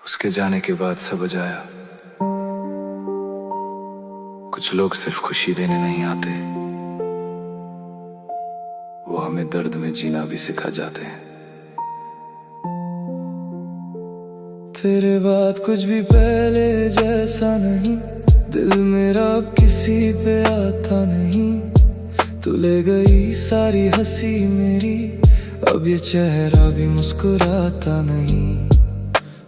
उसके जाने के बाद सब बजाया। कुछ लोग सिर्फ खुशी देने नहीं आते, वो हमें दर्द में जीना भी सिखा जाते हैं। तेरे बाद कुछ भी पहले जैसा नहीं, दिल मेरा अब किसी पे आता नहीं। तू ले गई सारी हंसी मेरी, अब ये चेहरा भी मुस्कुराता नहीं।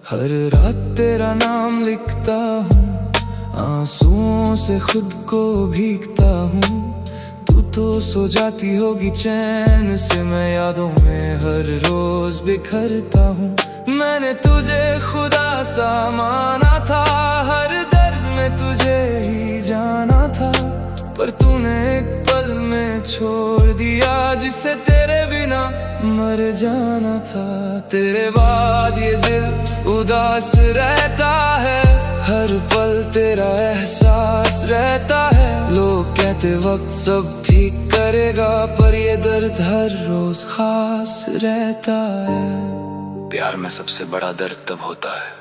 हर रात तेरा नाम लिखता हूँ, आंसुओं से खुद को भीगता हूँ। तू तो सो जाती होगी चैन से, मैं यादों में हर रोज बिखरता हूँ। मैंने तुझे खुदा सा माना था, हर दर्द में तुझे ही जाना था, पर तूने एक पल में छोड़ दिया जिसे तेरे बिना मर जाना था। तेरे बाद ये दिल उदास रहता है, हर पल तेरा एहसास रहता है। लोग कहते वक्त सब ठीक करेगा, पर ये दर्द हर रोज खास रहता है। प्यार में सबसे बड़ा दर्द तब होता है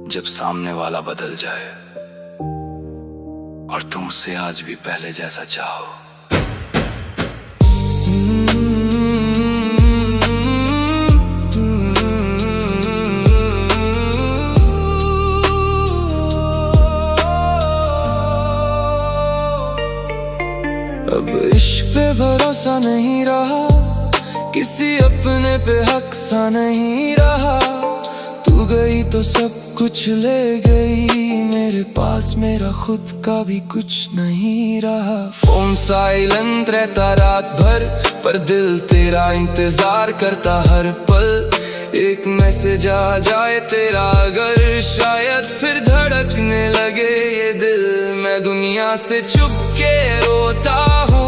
जब सामने वाला बदल जाए और तुम उसे आज भी पहले जैसा चाहो। अब इश्क पे भरोसा नहीं रहा, किसी अपने पे हक सा नहीं रहा। तू गई तो सब कुछ ले गई, मेरे पास मेरा खुद का भी कुछ नहीं रहा। फोन साइलेंट रहता रात भर, पर दिल तेरा इंतजार करता हर पल। एक मैसेज आ जाए तेरा अगर, शायद फिर धड़कने लगे ये दिल। मैं दुनिया से छुप के रोता हूँ,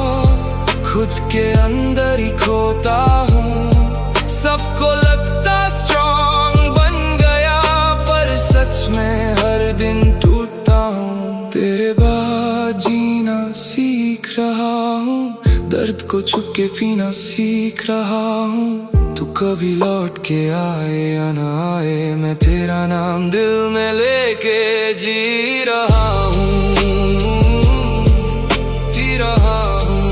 खुद के अंदर ही खोता हूँ। सबको लगता स्ट्रॉन्ग बन गया, पर सच में हर दिन टूटता हूँ। तेरे बाद जीना सीख रहा हूँ, दर्द को छुप के पीना सीख रहा हूँ। तू कभी लौट के आए या न आए, मैं तेरा नाम दिल में लेके जी रहा हूँ, जी रहा हूँ।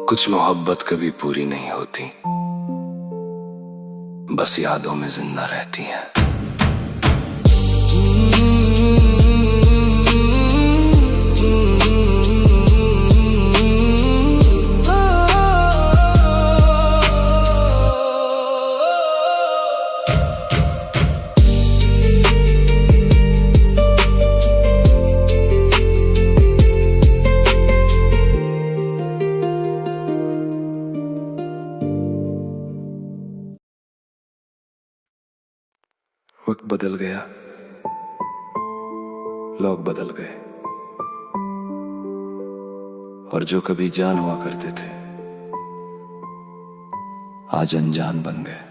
कुछ मोहब्बत कभी पूरी नहीं होती, बस यादों में जिंदा रहती हैं। वक्त बदल गया, लोग बदल गए, और जो कभी जान हुआ करते थे आज अनजान बन गए।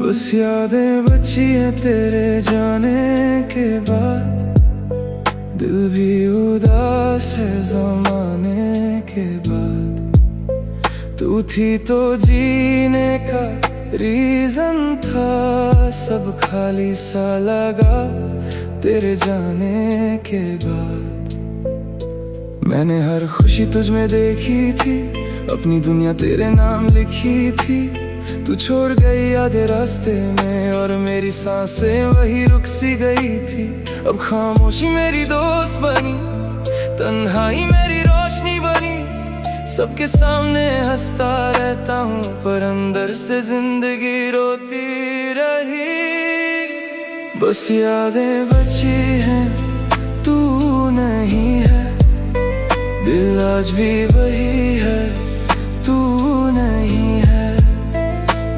बस यादें बची है तेरे जाने के बाद, दिल भी उदास है ज़माने के बाद। तू थी तो जीने का रीज़न था, सब खाली सा लगा तेरे जाने के बाद। मैंने हर खुशी तुझ में देखी थी, अपनी दुनिया तेरे नाम लिखी थी। तू छोड़ गई आधे रास्ते में, और मेरी सांसें वही रुक सी गई थी। अब खामोशी मेरी दोस्त बनी, तन्हाई मेरी रोशनी बनी। सबके सामने हंसता रहता हूँ, पर अंदर से जिंदगी रोती रही। बस यादें बची हैं, तू नहीं है, दिल आज भी वही है, तू नहीं है।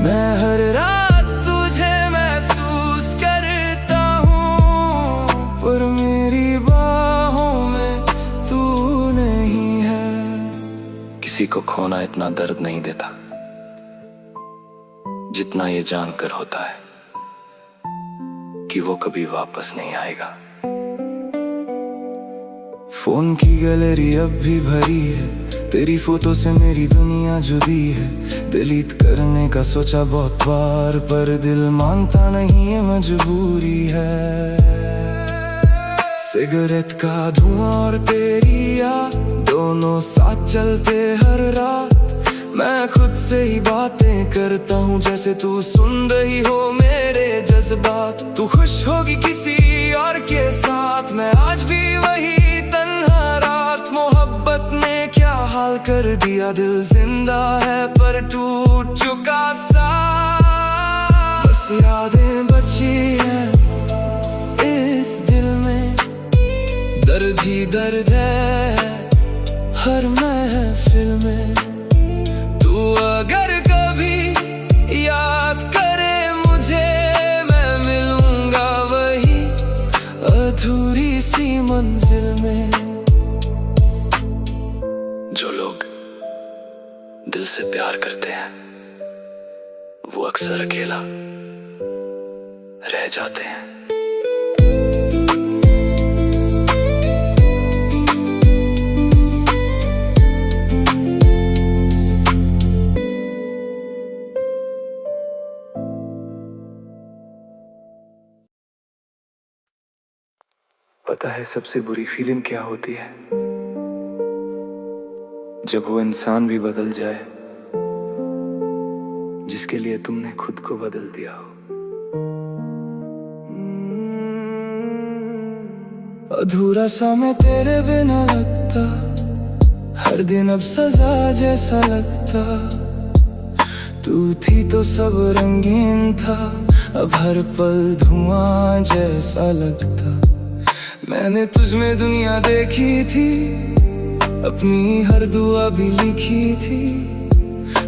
मैं हर रात तुझे महसूस करता हूँ, पर मेरी बाहों में तू नहीं है। किसी को खोना इतना दर्द नहीं देता जितना ये जानकर होता है कि वो कभी वापस नहीं आएगा। फोन की गैलरी अब भी भरी है, तेरी फोटो से मेरी दुनिया जुदी है। डिलीट करने का सोचा बहुत बार, पर दिल मानता नहीं है, मजबूरी है। सिगरेट का धुआं और तेरी याद दोनों साथ चलते हर रात। मैं खुद से ही बातें करता हूँ जैसे तू सुन रही हो मेरे जज्बात। तू खुश होगी किसी और के साथ, मैं आज भी वही तन्हा रात। मोहब्बत ने क्या हाल कर दिया, दिल जिंदा है पर टूट चुका सा। बस यादें बची है इस दिल में, दर्द ही दर्द है हर महफिल में। तू अगर कभी याद करे मुझे, मैं मिलूंगा वही अधूरी सी मंजिल में। जो लोग दिल से प्यार करते हैं वो अक्सर अकेला रह जाते हैं। पता है सबसे बुरी फीलिंग क्या होती है? जब वो इंसान भी बदल जाए जिसके लिए तुमने खुद को बदल दिया हो। अधूरा सा मैं तेरे बिना लगता, हर दिन अब सजा जैसा लगता। तू थी तो सब रंगीन था, अब हर पल धुआं जैसा लगता। मैंने तुझ में दुनिया देखी थी, अपनी हर दुआ भी लिखी थी,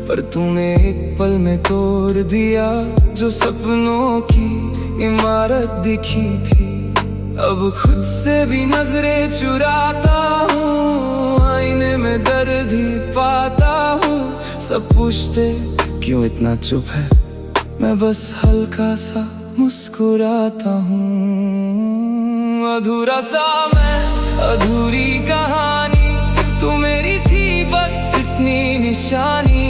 पर तूने एक पल में तोड़ दिया जो सपनों की इमारत दिखी थी। अब खुद से भी नजरें चुराता हूँ, आईने में दर्द ही पाता हूँ। सब पूछते क्यों इतना चुप है, मैं बस हल्का सा मुस्कुराता हूँ। अधूरा सा मैं, अधूरी कहानी, तू मेरी थी बस इतनी निशानी।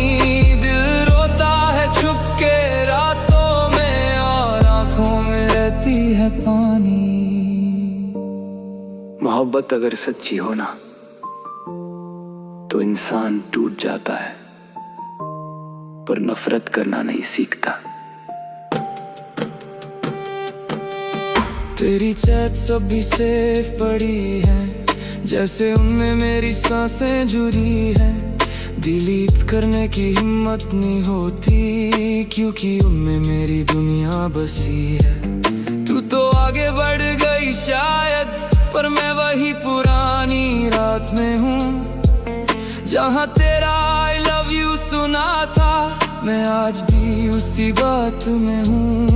दिल रोता है छुप के रातों में, और आंखों में रहती है पानी। मोहब्बत अगर सच्ची हो ना, तो इंसान टूट जाता है, पर नफरत करना नहीं सीखता। तेरी चैट सब भी सेफ पड़ी है, जैसे उनमें मेरी सांसें जुड़ी है। डिलीट करने की हिम्मत नहीं होती, क्योंकि उनमें मेरी दुनिया बसी है। तू तो आगे बढ़ गई शायद, पर मैं वही पुरानी रात में हूँ। जहाँ तेरा I love you सुना था, मैं आज भी उसी बात में हूँ।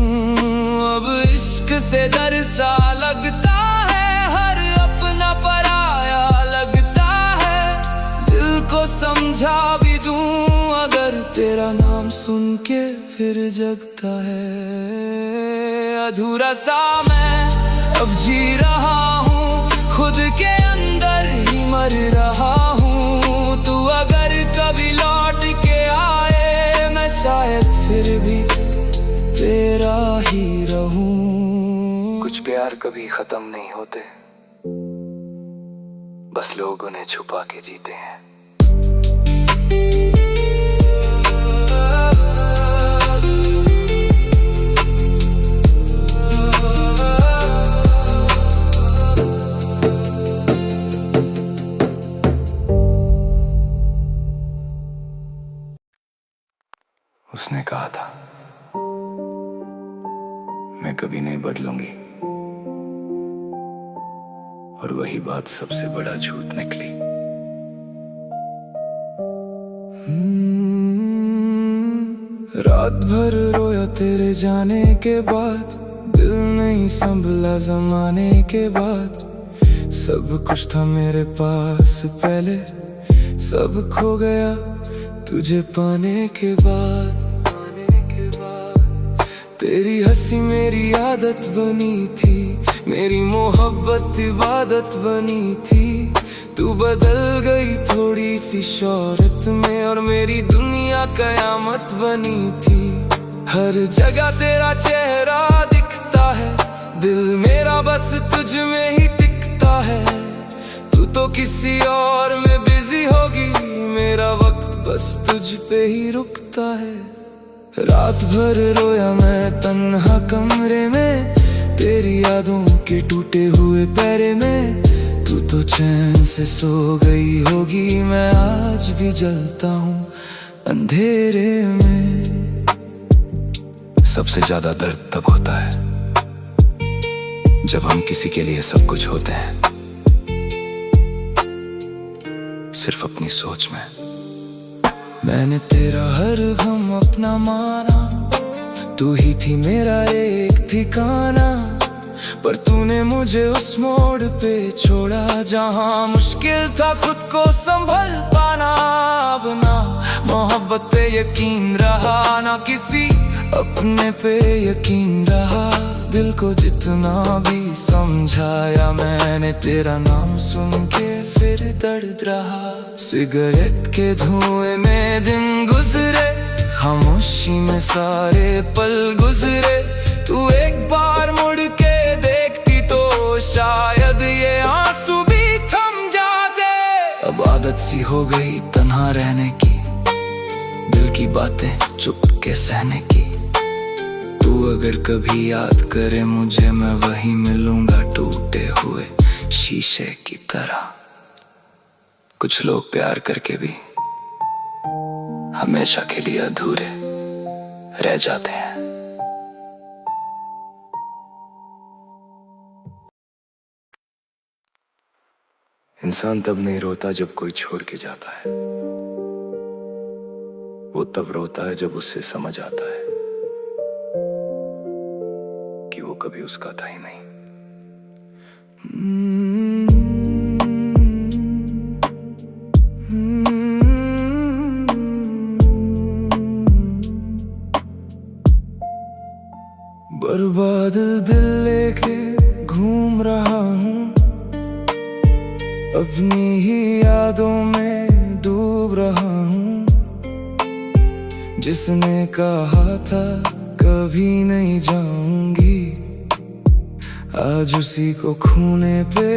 अब इश्क से डर सा लगता है, हर अपना पराया लगता है। दिल को समझा भी दूं अगर, तेरा नाम सुन के फिर जगता है। अधूरा सा मैं अब जी रहा हूँ, खुद के अंदर ही मर रहा हूँ। तू अगर कभी लौट के आए, मैं शायद फिर भी तेरा ही रहूं। कुछ प्यार कभी खत्म नहीं होते, बस लोग उन्हें छुपा के जीते हैं। उसने कहा था मैं कभी नहीं बदलूंगी, और वही बात सबसे बड़ा झूठ निकली। रात भर रोया तेरे जाने के बाद, दिल नहीं संभला जमाने के बाद। सब कुछ था मेरे पास पहले, सब खो गया तुझे पाने के बाद। तेरी हंसी मेरी आदत बनी थी, मेरी मोहब्बत इबादत बनी थी। तू बदल गई थोड़ी सी शोहरत में और मेरी दुनिया कयामत बनी थी। हर जगह तेरा चेहरा दिखता है, दिल मेरा बस तुझ में ही टिकता है। तू तो किसी और में बिजी होगी, मेरा वक्त बस तुझ पे ही रुकता है। रात भर रोया मैं तन्हा कमरे में, तेरी यादों के टूटे हुए पैरे में। तू तो चैन से सो गई होगी, मैं आज भी जलता हूँ अंधेरे में। सबसे ज्यादा दर्द तब होता है जब हम किसी के लिए सब कुछ होते हैं, सिर्फ अपनी सोच में। मैंने तेरा हर गम अपना माना, तू ही थी मेरा एक ठिकाना। पर तूने मुझे उस मोड़ पे छोड़ा जहां मुश्किल था खुद को संभल पाना। अब ना मोहब्बत पे यकीन रहा, ना किसी अपने पे यकीन रहा। दिल को जितना भी समझाया मैंने, तेरा नाम सुन के फिर दर्द रहा। सिगरेट के धुएं में दिन गुजरे, खामोशी में सारे पल गुजरे। तू एक बार मुड़ के देखती तो शायद ये आंसू भी थम जाते। अब आदत सी हो गई तन्हा रहने की, दिल की बातें चुप के सहने की। तू अगर कभी याद करे मुझे, मैं वहीं मिलूंगा टूटे हुए शीशे की तरह। कुछ लोग प्यार करके भी हमेशा के लिए अधूरे रह जाते हैं। इंसान तब नहीं रोता जब कोई छोड़ के जाता है, वो तब रोता है जब उससे समझ आता है कि वो कभी उसका था ही नहीं। बर्बाद दिल लेके घूम रहा हूँ, अपनी ही यादों में डूब रहा हूँ। जिसने कहा था कभी नहीं जाऊंगी, आज उसी को खूने पे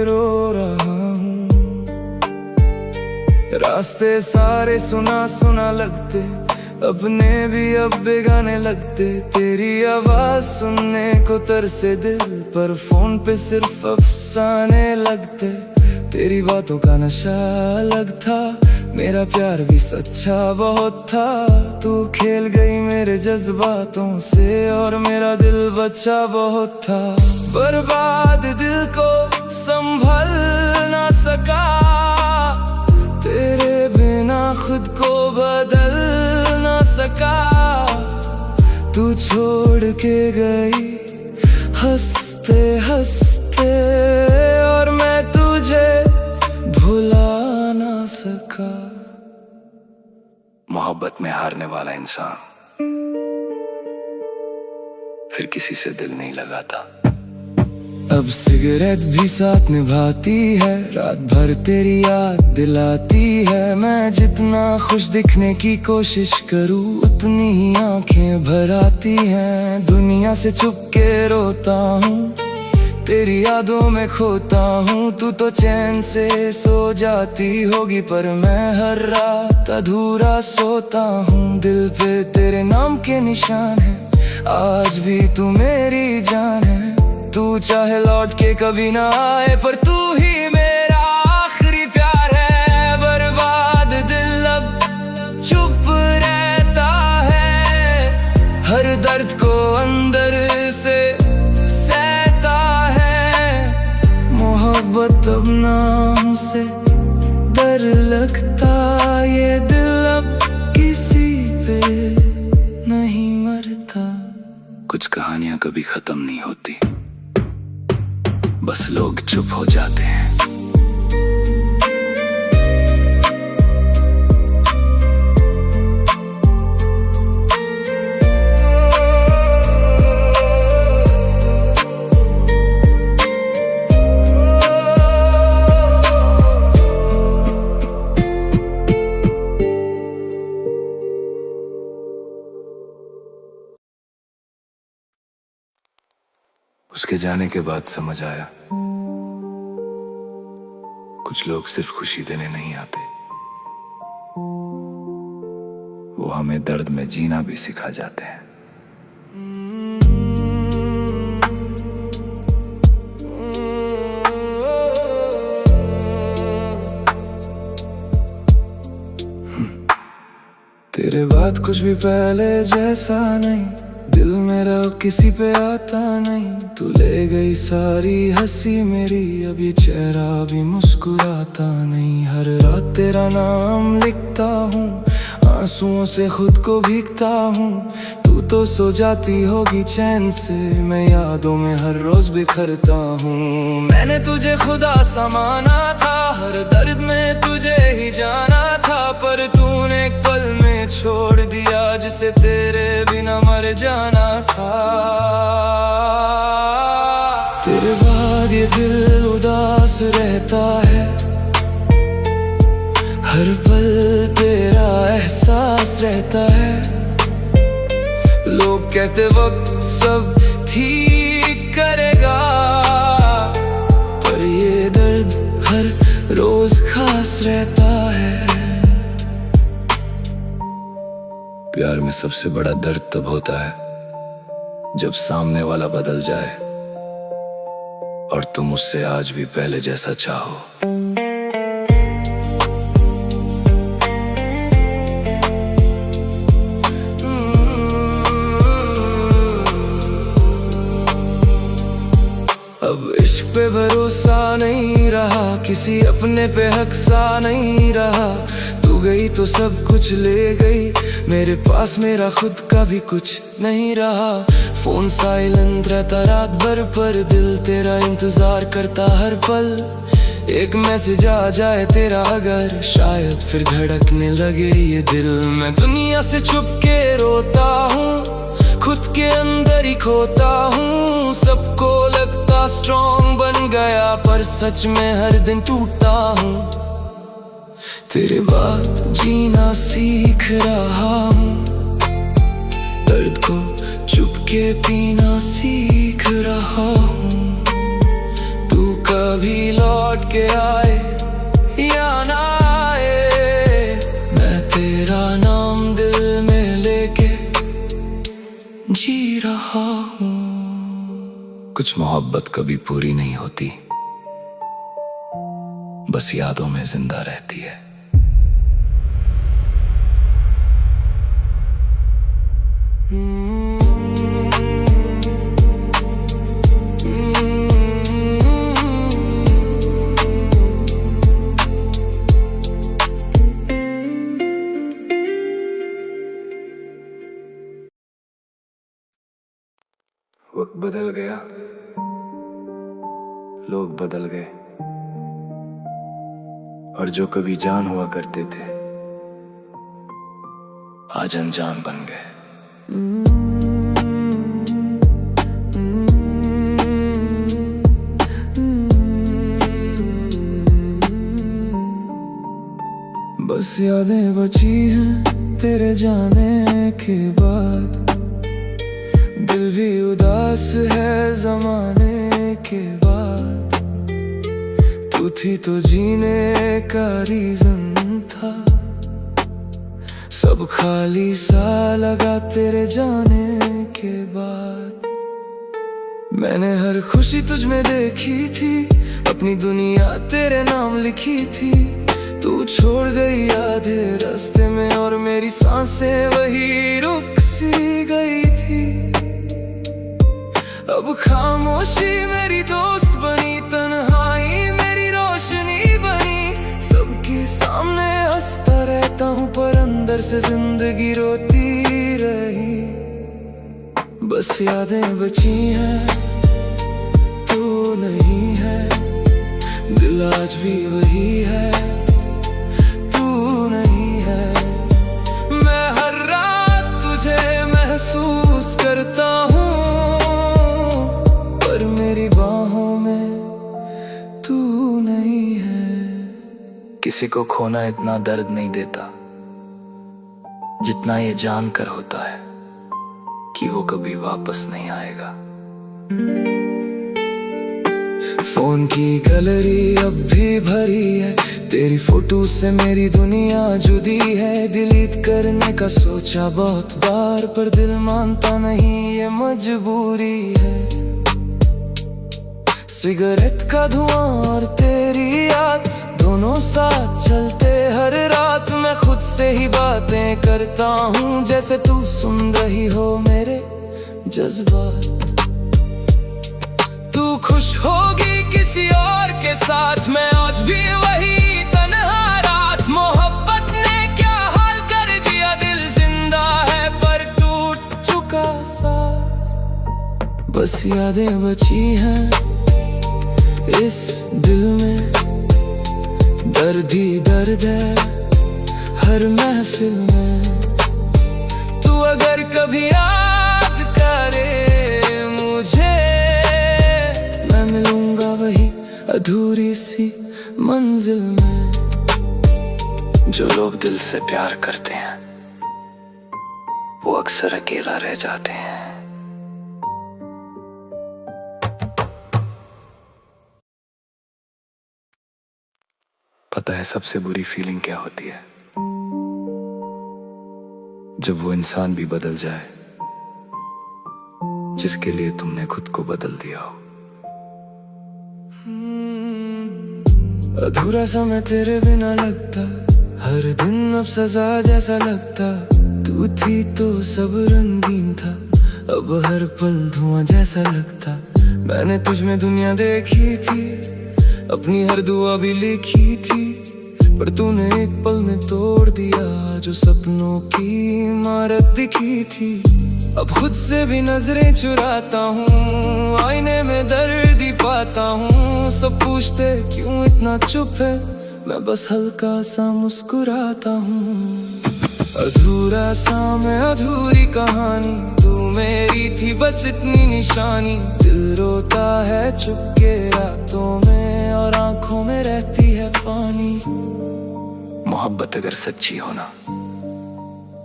रो रहा हूँ। रास्ते सारे सुना सुना लगते, अपने भी अब बेगाने लगते। तेरी आवाज सुनने को तरसे दिल, पर फोन पे सिर्फ अफसाने लगते। तेरी बातों का नशा अलग था, मेरा प्यार भी सच्चा बहुत था। तू खेल गई मेरे जज्बातों से और मेरा दिल बचा बहुत था। बर्बाद दिल को संभल ना सका, तेरे बिना खुद को बदल ना सका। तू छोड़ के गई हंसते हंसते, और मैं तुझे भुला ना सका। मोहब्बत में हारने वाला इंसान फिर किसी से दिल नहीं लगाता। अब सिगरेट भी साथ निभाती है, रात भर तेरी याद दिलाती है। मैं जितना खुश दिखने की कोशिश करूं, उतनी ही आंखें भर आती हैं। दुनिया से छुप के रोता हूँ, तेरी यादों में खोता हूँ। तू तो चैन से सो जाती होगी, पर मैं हर रात अधूरा सोता हूँ। दिल पे तेरे नाम के निशान है, आज भी तू मेरी जान है। तू चाहे लौट के कभी ना आए, पर तू ही मेरा आखिरी प्यार है। बर्बाद दिल अब चुप रहता है, हर दर्द को अंदर से सहता है। मोहब्बत अब नाम से डर लगता, ये दिल अब किसी पे नहीं मरता। कुछ कहानियां कभी खत्म नहीं होती, बस लोग चुप हो जाते हैं। उसके जाने के बाद समझ आया, कुछ लोग सिर्फ खुशी देने नहीं आते, वो हमें दर्द में जीना भी सिखा जाते हैं। तेरे बाद कुछ भी पहले जैसा नहीं, दिल मेरा किसी पे आता नहीं। तू ले गई सारी हंसी मेरी, अब ये चेहरा भी मुस्कुराता नहीं। हर रात तेरा नाम लिखता हूँ, आंसुओं से खुद को भीगता हूँ। तू तो सो जाती होगी चैन से, मैं यादों में हर रोज बिखरता हूँ। मैंने तुझे खुदा सा माना था, हर दर्द में तुझे ही जाना था, पर तूने एक पल में छोड़ दिया जिसे तेरे बिना मर जाना था। तेरे बाद ये दिल उदास रहता है, हर पल तेरा एहसास रहता है। लोग कहते वक्त सब ठीक करेगा, पर ये दर्द हर रोज खास रहता है। प्यार में सबसे बड़ा दर्द तब होता है जब सामने वाला बदल जाए और तुम उससे आज भी पहले जैसा चाहो। अब इश्क पे भरोसा नहीं रहा, किसी अपने पे हक सा नहीं रहा। तू गई तो सब कुछ ले गई, मेरे पास मेरा खुद का भी कुछ नहीं रहा। फोन साइलेंट रहता रात भर, पर दिल तेरा इंतजार करता हर पल। एक मैसेज आ जाए तेरा अगर, शायद फिर धड़कने लगे ये दिल। मैं दुनिया से छुप के रोता हूँ, खुद के अंदर ही खोता हूँ। सबको लगता स्ट्रॉन्ग बन गया, पर सच में हर दिन टूटता हूँ। तेरे बाद जीना सीख रहा हूँ, दर्द को चुपके पीना सीख रहा हूँ। तू कभी लौट के आए या ना आए, मैं तेरा नाम दिल में लेके जी रहा हूँ। कुछ मोहब्बत कभी पूरी नहीं होती, बस यादों में जिंदा रहती है। वक्त बदल गया, लोग बदल गए, और जो कभी जान हुआ करते थे आज अनजान बन गए। बस यादें बची हैं तेरे जाने के बाद, दिल भी उदास है जमाने के बाद। तू थी तो जीने का रीजन था, सब खाली सा लगा तेरे जाने के बाद। मैंने हर खुशी तुझ में देखी थी, अपनी दुनिया तेरे नाम लिखी थी। तू छोड़ गई आधे रास्ते में, और मेरी सांसें वही रुक सी गई थी। अब खामोशी मेरी दोस्त बनी, तन्हाई मेरी रोशनी बनी। सबके सामने हंसता रहता हूँ, पर अंदर से जिंदगी रोती रही। बस यादें बची हैं, तू नहीं है, दिल आज भी वही है, तू नहीं है। मैं हर रात तुझे महसूस करता हूँ, पर मेरी बाहों में तू नहीं है। किसी को खोना इतना दर्द नहीं देता जितना ये जानकर होता है कि वो कभी वापस नहीं आएगा। फोन की गैलरी अब भी भरी है, तेरी फोटो से मेरी दुनिया जुदी है। डिलीट करने का सोचा बहुत बार, पर दिल मानता नहीं, ये मजबूरी है। सिगरेट का धुआं और तेरी याद दोनों साथ चलते हर रात। मैं खुद से ही बातें करता हूँ, जैसे तू सुन रही हो मेरे जज्बात। तू खुश होगी किसी और के साथ, मैं आज भी वही तन्हा रात। मोहब्बत ने क्या हाल कर दिया, दिल जिंदा है पर टूट चुका साथ। बस यादें बची हैं इस दिल में, दर्द ही दर्द है हर महफिल में। तू अगर कभी याद करे मुझे, मैं मिलूंगा वही अधूरी सी मंजिल में। जो लोग दिल से प्यार करते हैं वो अक्सर अकेला रह जाते हैं। पता है सबसे बुरी फीलिंग क्या होती है? जब वो इंसान भी बदल जाए जिसके लिए तुमने खुद को बदल दिया हो। अधूरा सा मैं तेरे बिना लगता, हर दिन अब सजा जैसा लगता। तू थी तो सब रंगीन था, अब हर पल धुआं जैसा लगता। मैंने तुझ में दुनिया देखी थी, अपनी हर दुआ भी लिखी थी, पर तूने एक पल में तोड़ दिया जो सपनों की इमारत दिखी थी। अब खुद से भी नजरें चुराता हूँ, आईने में दर्द ही पाता हूँ। सब पूछते क्यों इतना चुप है, मैं बस हल्का सा मुस्कुराता हूँ। अधूरा सा मैं अधूरी कहानी, तू मेरी थी बस इतनी निशानी। दिल रोता है चुपके रातों में और आंखों में रहती है पानी। मोहब्बत अगर सच्ची हो ना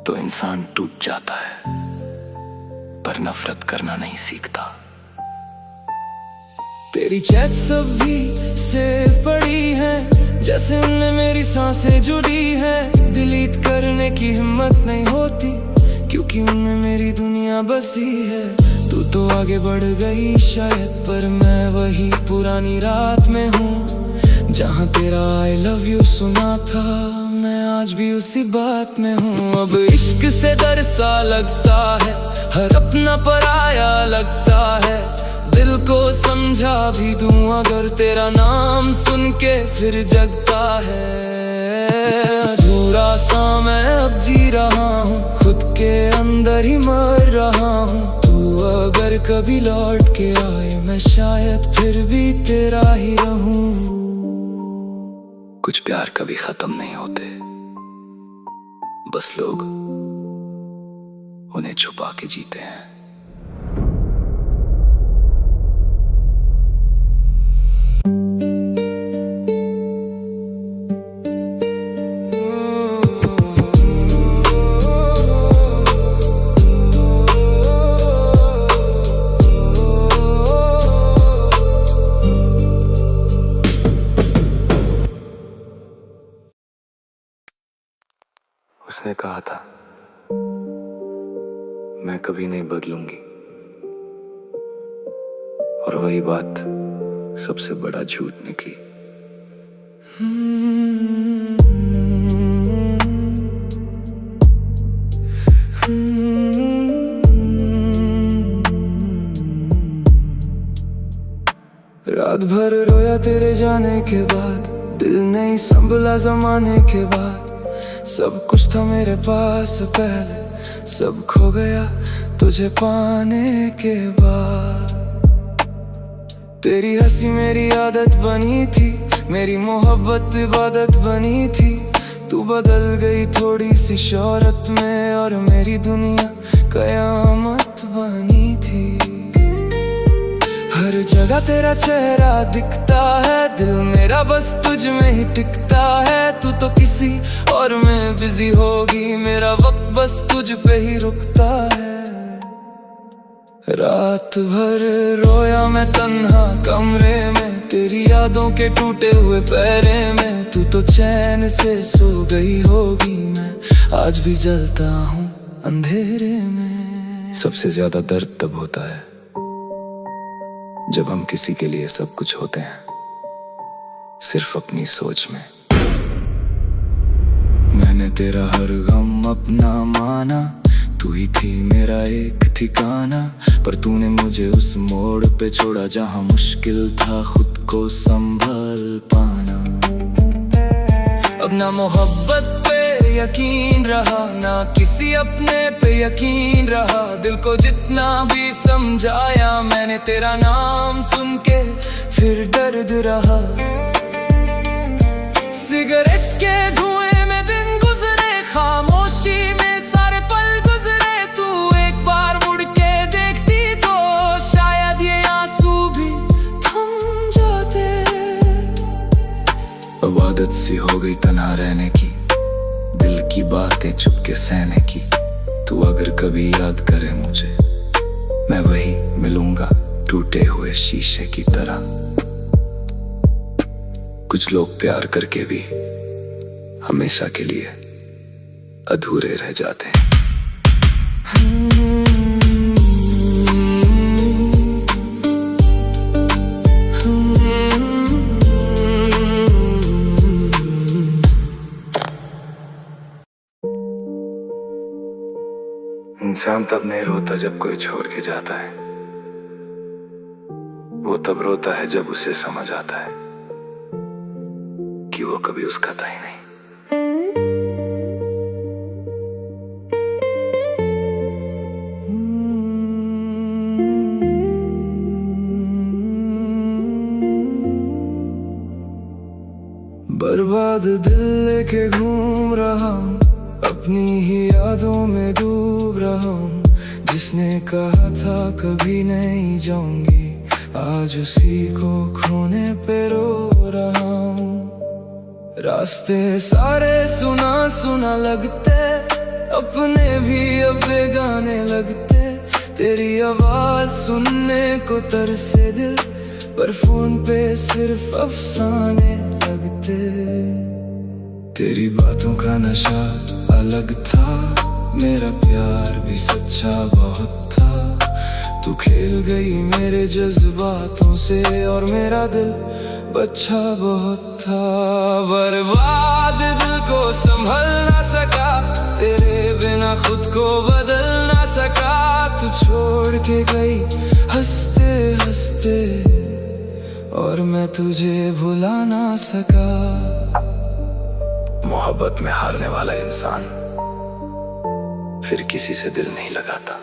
तो इंसान टूट जाता है, पर नफरत करना नहीं सीखता। तेरी चैट सब भी सेव पड़ी है, जैसे उनमें मेरी सांसें जुड़ी है। डिलीट करने की हिम्मत नहीं होती, क्योंकि उनमें मेरी दुनिया बसी है। तू तो आगे बढ़ गई शायद, पर मैं वही पुरानी रात में हूँ। जहाँ तेरा I love you सुना था, मैं आज भी उसी बात में हूँ। अब इश्क से डर सा लगता है, हर अपना पराया लगता है। दिल को समझा भी दूं अगर तेरा नाम सुन के फिर जगता है। अधूरा सा मैं अब जी रहा हूँ, खुद के अंदर ही मर रहा हूँ। तू अगर कभी लौट के आए, मैं शायद फिर भी तेरा ही रहूँ। कुछ प्यार कभी खत्म नहीं होते, बस लोग उन्हें छुपा के जीते हैं। उसने कहा था मैं कभी नहीं बदलूंगी, और वही बात सबसे बड़ा झूठ निकली। रात भर रोया तेरे जाने के बाद, दिल नहीं संभला जमाने के बाद। सब कुछ था मेरे पास पहले, सब खो गया तुझे पाने के बाद। तेरी हंसी मेरी आदत बनी थी, मेरी मोहब्बत इबादत बनी थी। तू बदल गई थोड़ी सी शोहरत में, और मेरी दुनिया कयामत बनी थी। हर जगह तेरा चेहरा दिखता है, दिल मेरा बस तुझ में ही टिकता है। तू तो किसी और में बिजी होगी, मेरा वक्त बस तुझ पे ही रुकता है। रात भर रोया मैं तन्हा कमरे में, तेरी यादों के टूटे हुए पैरे में तू तो चैन से सो गई होगी, मैं आज भी जलता हूँ अंधेरे में। सबसे ज्यादा दर्द तब होता है जब हम किसी के लिए सब कुछ होते हैं, सिर्फ अपनी सोच में। मैंने तेरा हर गम अपना माना, तू ही थी मेरा एक ठिकाना, पर तूने मुझे उस मोड़ पे छोड़ा जहां मुश्किल था खुद को संभाल पाना। अब ना मोहब्बत पे यकीन रहा, ना किसी अपने पे यकीन रहा। दिल को जितना भी समझाया मैंने, तेरा नाम सुन के फिर दर्द रहा। सिगरेट के धुएं में दिन गुजरे, खामोशी में सारे पल गुजरे। तू एक बार मुड़ के देखती तो शायद ये आंसू भी थम जाते। अब आदत सी हो गई तन्हा रहने की, दिल की बातें चुपके सहने की। तू अगर कभी याद करे मुझे, मैं वही मिलूंगा टूटे हुए शीशे की तरह। कुछ लोग प्यार करके भी हमेशा के लिए अधूरे रह जाते हैं। इंसान तब नहीं रोता जब कोई छोड़ के जाता है, वो तब रोता है जब उसे समझ आता है कि वो कभी उसका था ही नहीं। बर्बाद दिल लेके घूम रहा हूँ, अपनी ही यादों में डूब रहा हूँ। जिसने कहा था कभी नहीं जाऊंगी, आज उसी को खोने पे रो रहा हूँ। रास्ते सारे सुना सुना लगते, अपने भी अब बेगाने लगते। तेरी आवाज सुनने को तरसे दिल, पर फोन पे सिर्फ अफसाने लगते। तेरी बातों का नशा अलग था, मेरा प्यार भी सच्चा बहुत था। तू खेल गई मेरे जज्बातों से और मेरा दिल बच्चा बहुत था। बर्बाद दिल को संभल ना सका, तेरे बिना खुद को बदल ना सका। तू छोड़ के गई हंसते हंसते, और मैं तुझे भुला ना सका। मोहब्बत में हारने वाला इंसान फिर किसी से दिल नहीं लगाता।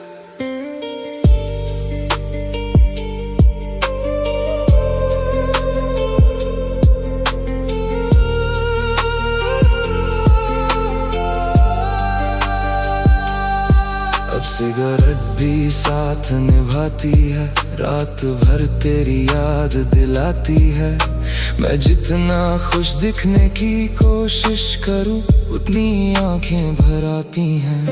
अब सिगरेट भी साथ निभाती है, रात भर तेरी याद दिलाती है। मैं जितना खुश दिखने की कोशिश करूं, उतनी आंखें भर आती हैं।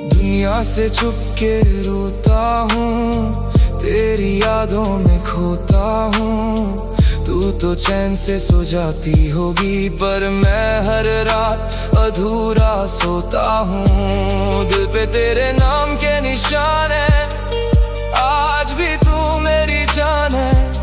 दुनिया से छुप के रोता हूँ, तेरी यादों में खोता हूँ। तू तो चैन से सो जाती होगी, पर मैं हर रात अधूरा सोता हूँ। दिल पे तेरे नाम के निशान है, आज भी तू मेरी जान है।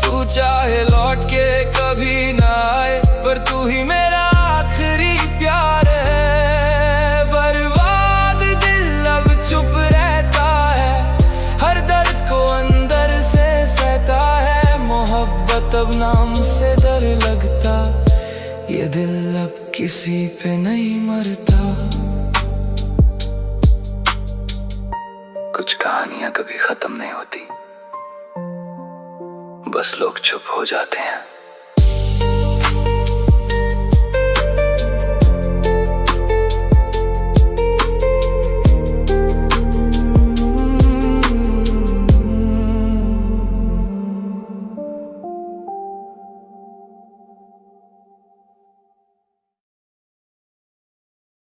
तू चाहे लौट के कभी ना आए, पर तू ही मेरा आखिरी प्यार है। बर्बाद दिल अब चुप रहता है, हर दर्द को अंदर से सहता है। मोहब्बत अब नाम से डर लगता, ये दिल अब किसी पे नहीं मरता। कुछ कहानियां कभी खत्म नहीं होती, बस लोग चुप हो जाते हैं।